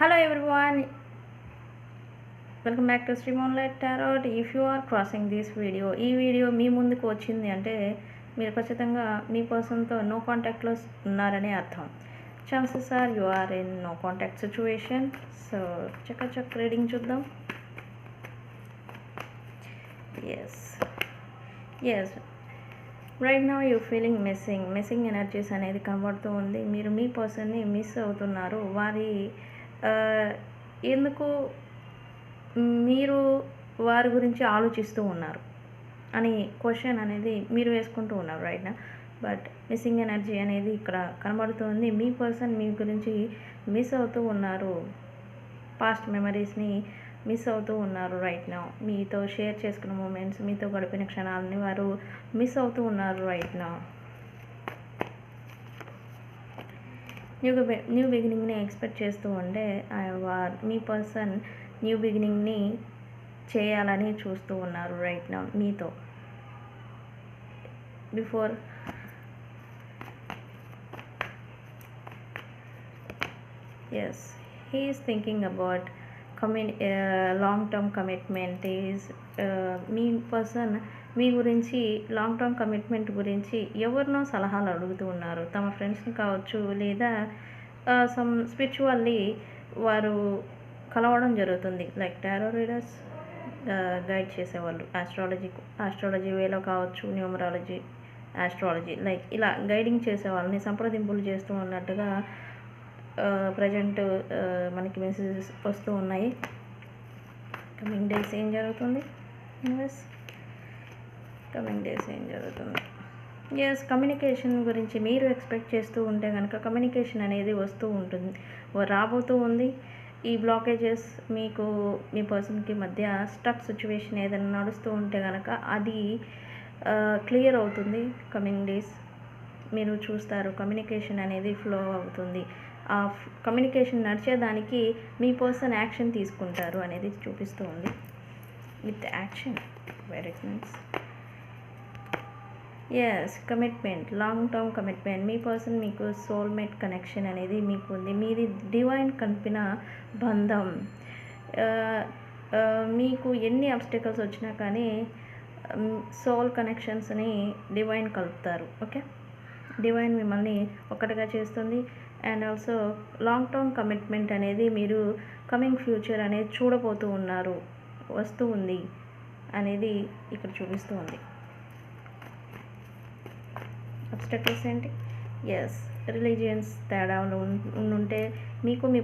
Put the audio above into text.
Hello everyone, welcome back to Stream Moonlight Tarot. If you are crossing this video, ఈ video మీ ముందుకు వచ్చింది అంటే మీరు ఖచ్చితంగా మీ పర్సన్తో నో కాంటాక్ట్లో ఉన్నారనే అర్థం. Chances are you are in no contact situation. So చక్క రీడింగ్ చూద్దాం. Yes right now you feeling missing energies అనేది కనబడుతూ ఉంది. మీరు మీ పర్సన్ని మిస్ అవుతున్నారు. వారి ఎందుకు మీరు వారి గురించి ఆలోచిస్తూ ఉన్నారు అని క్వశ్చన్ అనేది మీరు వేసుకుంటూ ఉన్నారు రైట్ నా. బట్ మిస్సింగ్ ఎనర్జీ అనేది ఇక్కడ కనబడుతుంది. మీ పర్సన్ మీ గురించి మిస్ అవుతూ ఉన్నారు. పాస్ట్ మెమరీస్ని మిస్ అవుతూ ఉన్నారు రైట్ నా. మీతో షేర్ చేసుకున్న మూమెంట్స్, మీతో గడిపిన క్షణాలని వారు మిస్ అవుతూ ఉన్నారు రైట్ నా. న్యూ బిగినింగ్ని ఎక్స్పెక్ట్ చేస్తూ ఉంటే మీ పర్సన్ న్యూ బిగినింగ్ని చేయాలని చూస్తూ ఉన్నారు రైట్ నా మీతో. Before as he is thinking about long term commitment. మీ పర్సన్ మీ గురించి లాంగ్ టర్మ్ కమిట్మెంట్ గురించి ఎవరినో సలహాలు అడుగుతూ ఉన్నారు. తమ ఫ్రెండ్స్ని కావచ్చు, లేదా సమ్ స్పిరిచువల్లీ వారు కలవడం జరుగుతుంది. లైక్ టారో రీడర్స్ గైడ్ చేసేవాళ్ళు, ఆస్ట్రాలజీ వేలో కావచ్చు, న్యూమరాలజీ, ఆస్ట్రాలజీ, లైక్ ఇలా గైడింగ్ చేసే వాళ్ళని సంప్రదింపులు చేస్తూ ఉన్నట్టుగా ప్రజెంట్ మనకి మెసేజెస్ వస్తూ ఉన్నాయి. కమింగ్ డేస్ ఏం జరుగుతుంది? ఎస్ కమ్యూనికేషన్ గురించి మీరు ఎక్స్పెక్ట్ చేస్తూ ఉంటే కనుక కమ్యూనికేషన్ అనేది వస్తూ ఉంటుంది, రాబోతూ ఉంది. ఈ బ్లాకేజెస్ మీకు మీ పర్సన్కి మధ్య స్టక్ సిచ్యువేషన్ ఏదైనా నడుస్తూ ఉంటే కనుక అది క్లియర్ అవుతుంది. కమింగ్ డేస్ మీరు చూస్తారు కమ్యూనికేషన్ అనేది ఫ్లో అవుతుంది. ఆ కమ్యూనికేషన్ నడిచేదానికి మీ పర్సన్ యాక్షన్ తీసుకుంటారు అనేది చూపిస్తూ ఉంది. With action very nice. Yes commitment, long term commitment. మీ పర్సన్ మీకు సోల్మేట్ కనెక్షన్ అనేది మీకు ఉంది. మీది డివైన్ కలిపిన బంధం. మీకు ఎన్ని అబ్స్టకల్స్ వచ్చినా కానీ సోల్ కనెక్షన్స్ని డివైన్ కలుపుతారు. ఓకే, డివైన్ మిమ్మల్ని ఒకటిగా చేస్తుంది. And also long term commitment అనేది మీరు కమింగ్ ఫ్యూచర్ అనేది చూడబోతూ ఉన్నారు, వస్తూ ఉంది అనేది ఇక్కడ చూపిస్తూ ఉంది. అబ్స్టకల్స్ ఏంటి? ఎస్ రిలీజియన్స్ తేడాలు ఉండుంటే మీకు మీ